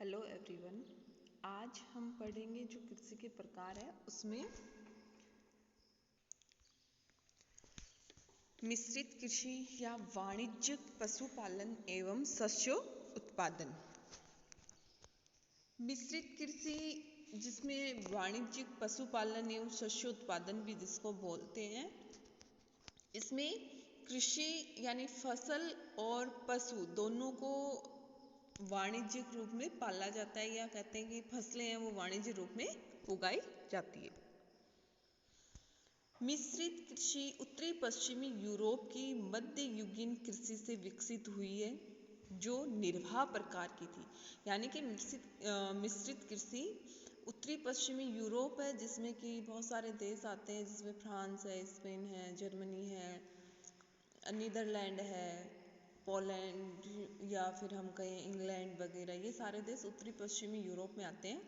Hello everyone. आज हम पढ़ेंगे जो कृषि के प्रकार है उसमें मिश्रित कृषि या वाणिज्यिक पशुपालन एवं शस्यों उत्पादन। मिश्रित कृषि जिसमें वाणिज्यिक पशुपालन एवं शस्योत्पादन भी जिसको बोलते हैं, इसमें कृषि यानी फसल और पशु दोनों को वाणिज्यिक रूप में पाला जाता है, या कहते हैं कि फसलें हैं वो वाणिज्य रूप में उगाई जाती है। मिश्रित कृषि उत्तरी पश्चिमी यूरोप की मध्ययुगीन कृषि से विकसित हुई है, जो निर्वाह प्रकार की थी। यानी कि मिश्रित कृषि उत्तरी पश्चिमी यूरोप है, जिसमें कि बहुत सारे देश आते हैं, जिसमें फ्रांस है, स्पेन है, जर्मनी है, नीदरलैंड है, पोलैंड, या फिर हम कहें इंग्लैंड वगैरह, ये सारे देश उत्तरी पश्चिमी यूरोप में आते हैं।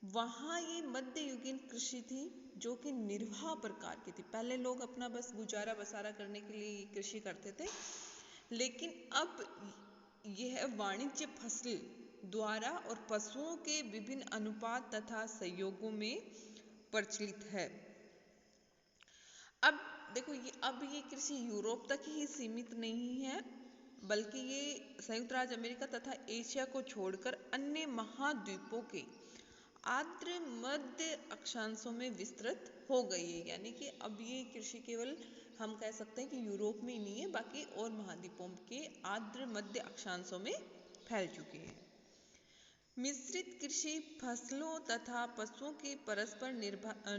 वहाँ ये मध्ययुगीन कृषि थी जो कि निर्वाह प्रकार की थी। पहले लोग अपना बस गुजारा बसारा करने के लिए कृषि करते थे, लेकिन अब यह वाणिज्य फसल द्वारा और पशुओं के विभिन्न अनुपात तथा संयोगों में प्रचलित है। अब देखो, अब ये कृषि यूरोप तक ही सीमित नहीं है, बल्कि ये संयुक्त राज्य अमेरिका तथा एशिया को छोड़कर अन्य महाद्वीपों के आर्द्र मध्य अक्षांशों में विस्तृत हो गई है। यानी कि अब ये कृषि केवल हम कह सकते हैं कि यूरोप में ही नहीं है, बाकी और महाद्वीपों के आर्द्र मध्य अक्षांशों में फैल चुकी है। मिश्रित कृषि फसलों तथा पशुओं की परस्पर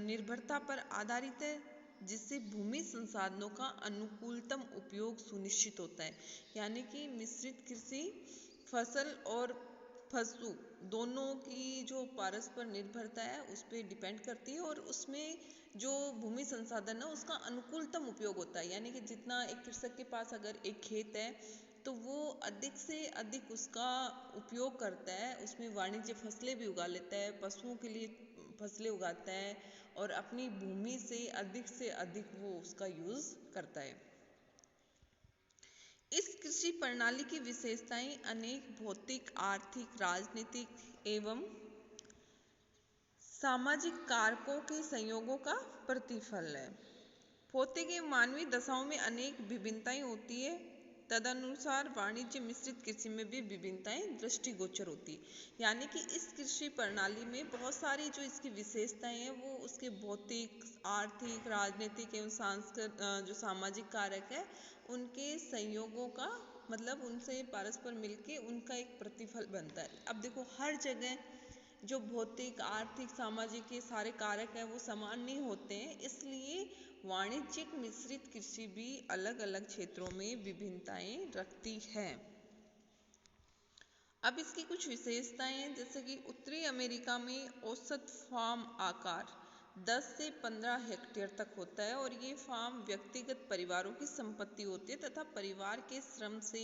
निर्भरता पर आधारित है, जिससे भूमि संसाधनों का अनुकूलतम उपयोग सुनिश्चित होता है। यानी कि मिश्रित कृषि फसल और पशु दोनों की जो परस्पर निर्भरता है उस पर डिपेंड करती है, और उसमें जो भूमि संसाधन है उसका अनुकूलतम उपयोग होता है। यानी कि जितना एक कृषक के पास अगर एक खेत है तो वो अधिक से अधिक उसका उपयोग करता है, उसमें वाणिज्य फसलें भी उगा लेता है, पशुओं के लिए फसलें उगाता है, और अपनी भूमि से अधिक वो उसका यूज करता है। इस कृषि प्रणाली की विशेषताएं अनेक भौतिक, आर्थिक, राजनीतिक एवं सामाजिक कारकों के संयोगों का प्रतिफल है। भौतिक एवं मानवीय दशाओं में अनेक विभिन्नताएं होती है, तदनुसार वाणिज्य मिश्रित कृषि में भी विभिन्नताएं दृष्टिगोचर होती है। यानी कि इस कृषि प्रणाली में बहुत सारी जो इसकी विशेषताएं हैं वो उसके भौतिक, आर्थिक, राजनीतिक एवं सांस्कृतिक जो सामाजिक कारक है उनके संयोगों का मतलब उनसे परस्पर मिलके उनका एक प्रतिफल बनता है। अब देखो, हर जगह जो भौतिक, आर्थिक, सामाजिक के सारे कारक हैं वो समान नहीं होते हैं, इसलिए वाणिज्यिक मिश्रित कृषि भी अलग अलग क्षेत्रों में विभिन्नताएं रखती है। अब इसकी कुछ विशेषताएं हैं, जैसे कि उत्तरी अमेरिका में औसत फार्म आकार 10 से 15 हेक्टेयर तक होता है, और ये फार्म व्यक्तिगत परिवारों की संपत्ति होती है तथा परिवार के श्रम से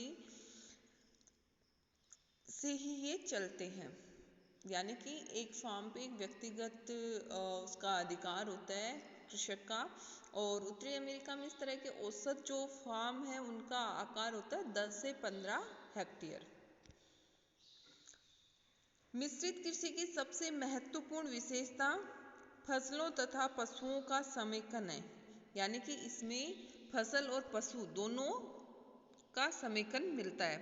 ही ये चलते हैं। यानी कि एक फार्म पे एक व्यक्तिगत उसका अधिकार होता है कृषक का, और उत्तरी अमेरिका में इस तरह के औसत जो फार्म है उनका आकार होता है 10 से 15 हेक्टेयर। मिश्रित कृषि की सबसे महत्वपूर्ण विशेषता फसलों तथा पशुओं का समेकन है। यानी कि इसमें फसल और पशु दोनों का समेकन मिलता है,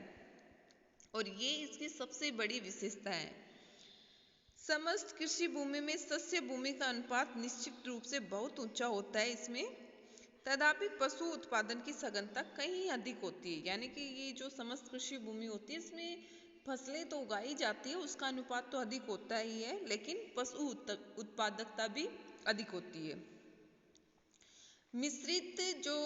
और ये इसकी सबसे बड़ी विशेषता है। समस्त कृषि भूमि में शस्य भूमि का अनुपात निश्चित रूप से बहुत ऊंचा होता है इसमें, तथापि पशु उत्पादन की सघनता कहीं अधिक होती है। यानी कि ये जो समस्त कृषि भूमि होती है इसमें फसलें तो उगाई जाती है, उसका अनुपात तो अधिक होता ही है, लेकिन पशु उत्पादकता भी अधिक होती है। मिश्रित जो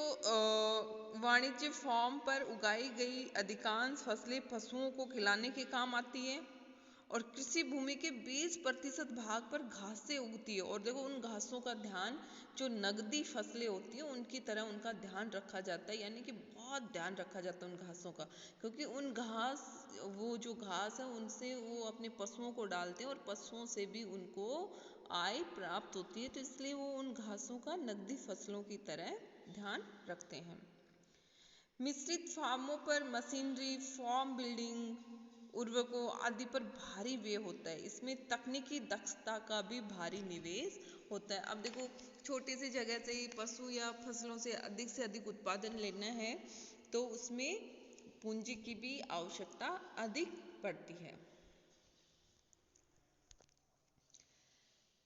वाणिज्य फार्म पर उगाई गई अधिकांश फसलें पशुओं को खिलाने के काम आती हैं, और कृषि भूमि के 20% भाग पर घासें उगती है। और देखो, उन घासों का ध्यान जो नगदी फसलें होती हैं उनकी तरह उनका ध्यान रखा जाता है। यानी कि बहुत ध्यान रखा जाता है उन घासों का, क्योंकि वो जो घास है उनसे वो अपने पशुओं को डालते हैं, और पशुओं से भी उनको आय प्राप्त होती है, तो इसलिए वो उन घासों का नगदी फसलों की तरह ध्यान रखते हैं। मिश्रित फार्मों पर मशीनरी, फॉर्म बिल्डिंग, उर्वरकों आदि पर भारी व्यय होता है। इसमें तकनीकी दक्षता का भी भारी निवेश होता है। अब देखो छोटी सी जगह से ही पशु या फसलों से अधिक उत्पादन लेना है तो उसमें पूंजी की भी आवश्यकता अधिक पड़ती है।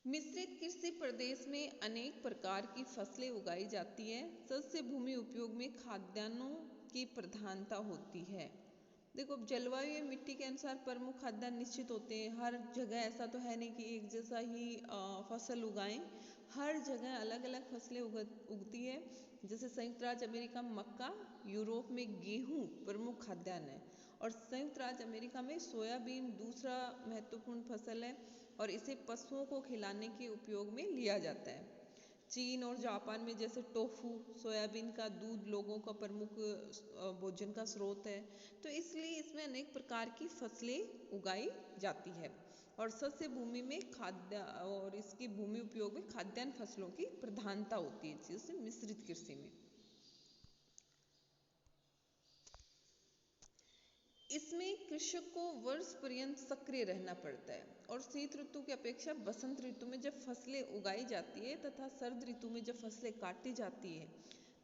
मिश्रित कृषि प्रदेश में अनेक प्रकार की फसलें उगाई जाती है। सस्य भूमि उपयोग में खाद्यान्नों की प्रधानता होती है। देखो जलवायु या मिट्टी के अनुसार प्रमुख खाद्यान्न निश्चित होते हैं। हर जगह ऐसा तो है नहीं कि एक जैसा ही फसल उगाएं। हर जगह अलग अलग फसलें उगती है। जैसे संयुक्त राज्य अमेरिका में मक्का, यूरोप में गेहूं प्रमुख खाद्यान्न है और संयुक्त राज्य अमेरिका में सोयाबीन दूसरा महत्वपूर्ण फसल है और इसे पशुओं को खिलाने के उपयोग में लिया जाता है। चीन और जापान में जैसे टोफू सोयाबीन का दूध लोगों का प्रमुख भोजन का स्रोत है, तो इसलिए इसमें अनेक प्रकार की फसलें उगाई जाती है और सस्य भूमि में खाद्य और इसकी भूमि उपयोग में खाद्यान्न फसलों की प्रधानता होती है जैसे मिश्रित कृषि में। इसमें कृषक को वर्ष पर्यंत सक्रिय रहना पड़ता है और शीत ऋतु की अपेक्षा बसंत ऋतु में जब फसलें उगाई जाती है तथा शरद ऋतु में जब फसलें काटी जाती है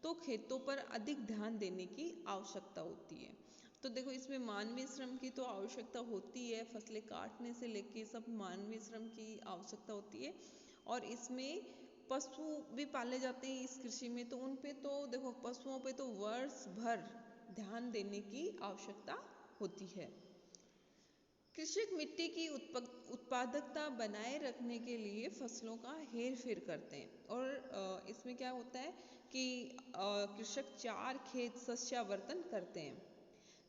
तो खेतों पर अधिक ध्यान देने की आवश्यकता होती है। तो देखो इसमें मानवीय श्रम की तो आवश्यकता होती है, फसलें काटने से लेके सब मानवीय श्रम की आवश्यकता होती है और इसमें पशु भी पाले जाते हैं इस कृषि में, तो उन पे तो देखो पशुओं पे तो वर्ष भर ध्यान देने की आवश्यकता होती है। कृषक मिट्टी की उत्पादकता बनाए रखने के लिए फसलों का हेर फेर करते हैं और इसमें क्या होता है कि कृषक 4 खेत शस्यावर्तन करते हैं।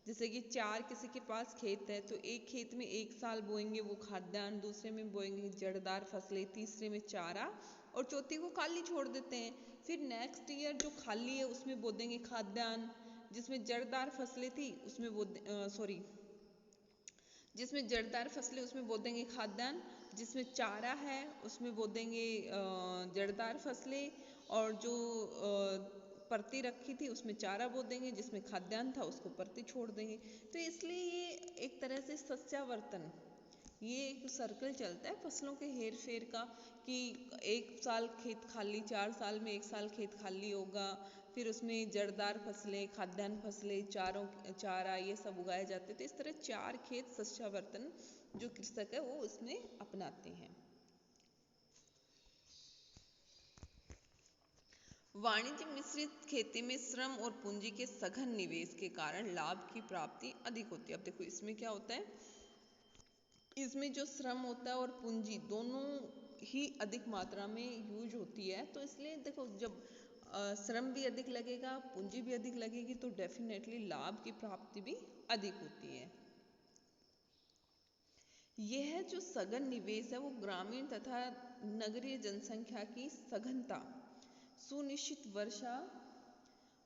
जैसे कि 4 किसी के पास खेत है तो एक खेत में एक साल बोएंगे वो खाद्यान्न, दूसरे में बोएंगे जड़दार फसलें, तीसरे में चारा और चौथी को खाली छोड़ देते हैं। फिर नेक्स्ट ईयर जो खाली है उसमें बो देंगे खाद्यान्न, जिसमें जड़दार फसलें थी उसमें जिसमें जड़दार फसलें उसमें बो देंगे खाद्यान्न, जिसमें चारा है उसमें बो देंगे जड़दार फसलें और जो परती रखी थी उसमें चारा बो देंगे, जिसमें खाद्यान्न था उसको परती छोड़ देंगे। तो इसलिए ये एक तरह से सस्यावर्तन, ये एक सर्कल चलता है फसलों के हेर फेर का कि एक साल खेत खाली, 4 साल में एक साल खेत खाली होगा, फिर उसमें जड़दार फसलें, खाद्यान्न फसलें, चारा ये सब उगाए जाते। तो इस तरह 4 खेत शस्यावर्तन जो कृषक है वो उसमें अपनाते हैं। वाणिज्य मिश्रित खेती में श्रम और पूंजी के सघन निवेश के कारण लाभ की प्राप्ति अधिक होती है। अब देखो इसमें क्या होता है, इसमें जो श्रम होता है और पूंजी दोनों ही अधिक मात्रा में यूज होती है। तो इसलिए देखो जब श्रम भी अधिक लगेगा, पूंजी भी अधिक लगेगी तो डेफिनेटली लाभ की प्राप्ति भी अधिक होती है। यह जो सघन निवेश है वो ग्रामीण तथा नगरीय जनसंख्या की सघनता, सुनिश्चित वर्षा,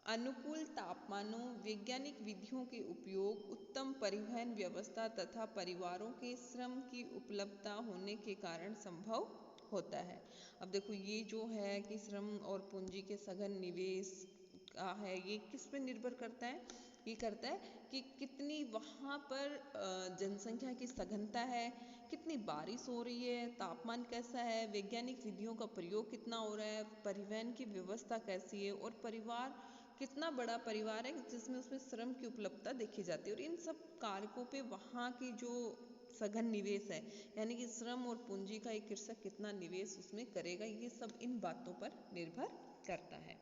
अनुकूल तापमानों, वैज्ञानिक विधियों के उपयोग, उत्तम परिवहन व्यवस्था तथा परिवारों के श्रम की उपलब्धता होने के कारण संभव होता है। अब देखो ये जो है कि श्रम और पूंजी के सघन निवेश का है, ये किस पे निर्भर करता है, ये करता है कि कितनी वहाँ पर जनसंख्या की सघनता है, कितनी बारिश हो रही है, तापमान कैसा है, वैज्ञानिक विधियों का प्रयोग कितना हो रहा है, परिवहन की व्यवस्था कैसी है और परिवार कितना बड़ा परिवार है जिसमें उसमें श्रम की उपलब्धता देखी जाती है। और इन सब कारकों पे वहाँ की जो सघन निवेश है यानी कि श्रम और पूंजी का एक कृषक कितना निवेश उसमें करेगा, ये सब इन बातों पर निर्भर करता है।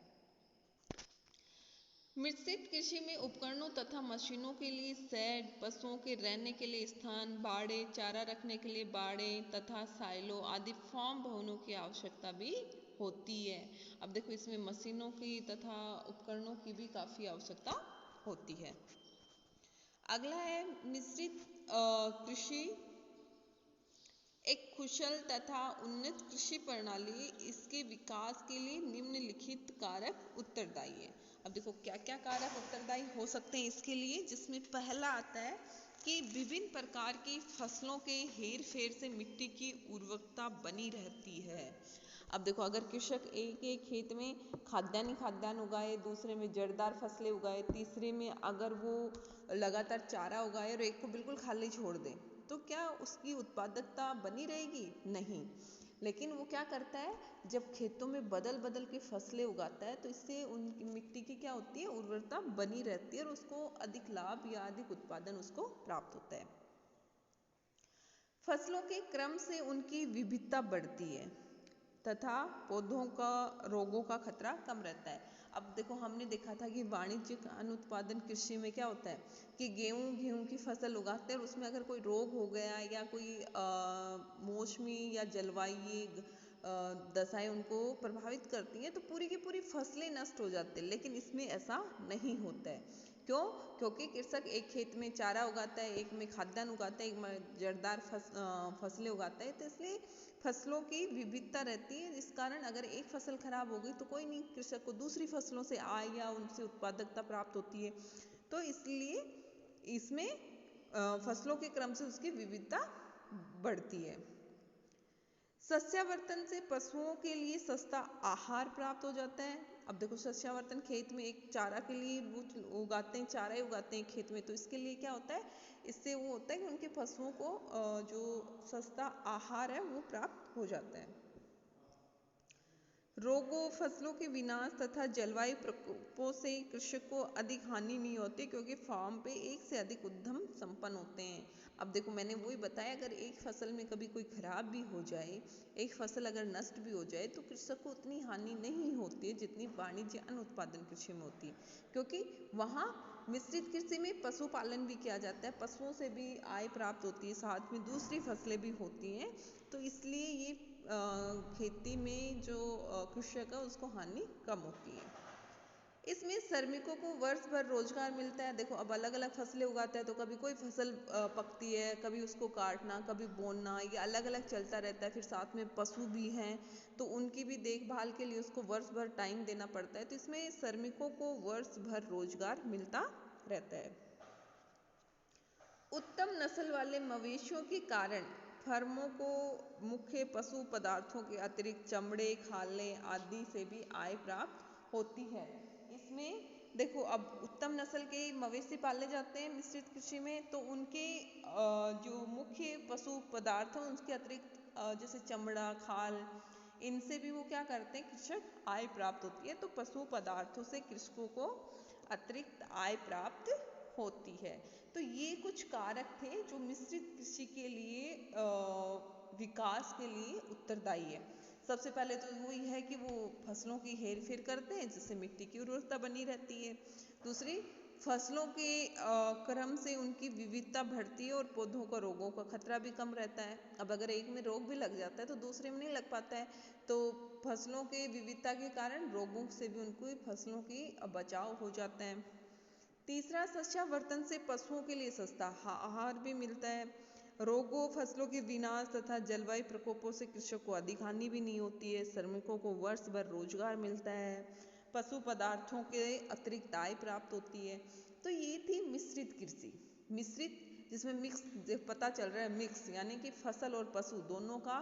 मिश्रित कृषि में उपकरणों तथा मशीनों के लिए शेड, पशुओं के रहने के लिए स्थान, बाड़े, चारा रखने के लिए बाड़े तथा साइलो आदि फार्म भवनों की आवश्यकता भी होती है। अब देखो इसमें मशीनों की तथा उपकरणों की भी काफ़ी आवश्यकता होती है। अगला है मिश्रित कृषि एक कुशल तथा उन्नत कृषि प्रणाली, इसके विकास के लिए निम्नलिखित कारक उत्तरदायी है। अब देखो क्या क्या कारक उत्तरदायी हो सकते हैं इसके लिए, जिसमें पहला आता है कि विभिन्न प्रकार की फसलों के हेर फेर से मिट्टी की उर्वरकता बनी रहती है। अब देखो अगर कृषक एक एक खेत में खाद्यान्न उगाए, दूसरे में जड़दार फसलें उगाए, तीसरे में अगर वो लगातार चारा उगाए और एक को बिल्कुल खाली छोड़ दे, तो क्या उसकी उत्पादकता बनी रहेगी? नहीं। लेकिन वो क्या करता है, जब खेतों में बदल बदल के फसलें उगाता है तो इससे उनकी मिट्टी की क्या होती है, उर्वरता बनी रहती है और उसको अधिक लाभ या अधिक उत्पादन उसको प्राप्त होता है। फसलों के क्रम से उनकी विविधता बढ़ती है तथा पौधों का रोगों का खतरा कम रहता है। अब देखो, हमने देखा था कि वाणिज्यिक अनुत्पादन कृषि में क्या होता है कि गेहूं की फसल उगाते हैं और उसमें अगर कोई रोग हो गया या कोई मौसमी या जलवायु दशाएं उनको प्रभावित करती हैं तो पूरी की पूरी फसलें नष्ट हो जाती हैं। लेकिन इसमें ऐसा नहीं होता है। क्यों? क्योंकि कृषक एक खेत में चारा उगाता है, एक में खाद्यान्न उगाता है, एक में जड़दार फसलें उगाता है, तो इसलिए फसलों की विविधता रहती है, जिस कारण अगर एक फसल खराब हो गई तो कोई नहीं, कृषक को दूसरी फसलों से आय या उनसे उत्पादकता प्राप्त होती है। तो इसलिए इसमें फसलों के क्रम से उसकी विविधता बढ़ती है। सस्यावर्तन से पशुओं के लिए सस्ता आहार प्राप्त हो जाता है। अब देखो, सस्यावर्तन खेत में एक चारा के लिए उगाते हैं, चारा ही उगाते हैं खेत में, तो इसके लिए क्या होता है, इससे वो होता है कि उनके पशुओं को जो सस्ता आहार है वो प्राप्त हो जाता है। रोगों, फसलों के विनाश तथा जलवायु प्रकोपों से कृषक को अधिक हानि नहीं होती, क्योंकि फार्म पे एक से अधिक उद्यम संपन्न होते हैं। अब देखो, मैंने वही बताया, अगर एक फसल में कभी कोई खराब भी हो जाए, एक फसल अगर नष्ट भी हो जाए, तो कृषक को उतनी हानि नहीं होती है जितनी वाणिज्य अनुत्पादन कृषि में होती है, क्योंकि वहाँ मिश्रित कृषि में पशुपालन भी किया जाता है, पशुओं से भी आय प्राप्त होती है, साथ में दूसरी फसलें भी होती हैं। तो इसलिए ये खेती में जो कृषक है उसको हानि कम होती है। इसमें श्रमिकों को वर्ष भर रोजगार मिलता है। देखो, अब अलग अलग फसलें उगाते हैं तो कभी कोई फसल पकती है, कभी उसको काटना, कभी बोना, ये अलग अलग चलता रहता है। फिर साथ में पशु भी हैं तो उनकी भी देखभाल के लिए उसको वर्ष भर टाइम देना पड़ता है, तो इसमें श्रमिकों को वर्ष भर रोजगार मिलता रहता है। उत्तम नस्ल वाले मवेशियों के कारण फर्मों को मुख्य पशु पदार्थों के अतिरिक्त चमड़े, खालें आदि से भी आय प्राप्त होती है। इसमें देखो, अब उत्तम नस्ल के मवेशी पाले जाते हैं मिश्रित कृषि में, तो उनके जो मुख्य पशु पदार्थ हैं उनके अतिरिक्त जैसे चमड़ा, खाल, इनसे भी वो क्या करते हैं, कृषक आय प्राप्त होती है। तो पशु पदार्थों से कृषकों को अतिरिक्त आय प्राप्त होती है। तो ये कुछ कारक थे जो मिश्रित कृषि के लिए विकास के लिए उत्तरदायी है। सबसे पहले तो वही है कि वो फसलों की हेरफेर करते हैं जिससे मिट्टी की उर्वरता बनी रहती है। दूसरी, फसलों के क्रम से उनकी विविधता बढ़ती है और पौधों का रोगों का खतरा भी कम रहता है। अब अगर एक में रोग भी लग जाता है तो दूसरे में नहीं लग पाता है, तो फसलों के विविधता के कारण रोगों से भी उनको फसलों की बचाव हो जाता है। तीसरा, सस्यावर्तन से पशुओं के लिए सस्ता आहार भी मिलता है। रोगों, फसलों के विनाश तथा जलवायु प्रकोपों से कृषक को अधिक हानि भी नहीं होती है। श्रमिकों को वर्ष भर रोजगार मिलता है। पशु पदार्थों के अतिरिक्त आय प्राप्त होती है। तो ये थी मिश्रित कृषि। मिश्रित, जिसमें मिक्स, पता चल रहा है मिक्स, यानी कि फसल और पशु दोनों का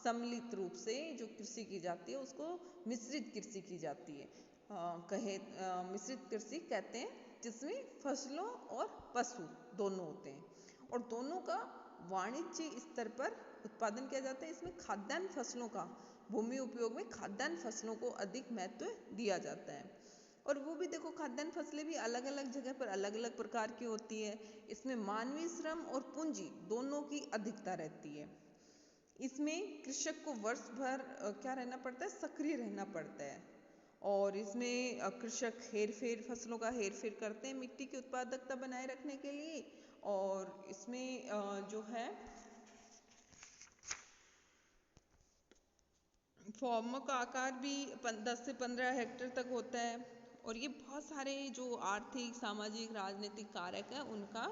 सम्मिलित रूप से जो कृषि की जाती है उसको मिश्रित कृषि की जाती है। मिश्रित कृषि कहते हैं जिसमें फसलों और पशु दोनों होते हैं और दोनों का वाणिज्य स्तर पर उत्पादन किया जाता है। इसमें खाद्यान्न फसलों का, भूमि उपयोग में खाद्यान्न फसलों को अधिक महत्व दिया जाता है। और वो भी देखो, खाद्यान्न फसलें भी अलग अलग जगह पर अलग अलग प्रकार की होती है। इसमें मानवीय श्रम और पूंजी दोनों की अधिकता रहती है। इसमें कृषक को वर्ष भर क्या रहना पड़ता है, सक्रिय रहना पड़ता है। और इसमें कृषक हेरफेर, फसलों का हेरफेर करते हैं मिट्टी की उत्पादकता बनाए रखने के लिए। और इसमें जो है फॉर्मों का आकार भी 10 से 15 हेक्टेयर तक होता है। और ये बहुत सारे जो आर्थिक, सामाजिक, राजनीतिक कारक है उनका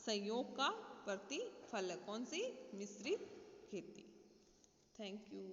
सहयोग का प्रतिफल है। कौन सी? मिश्रित खेती। Thank you.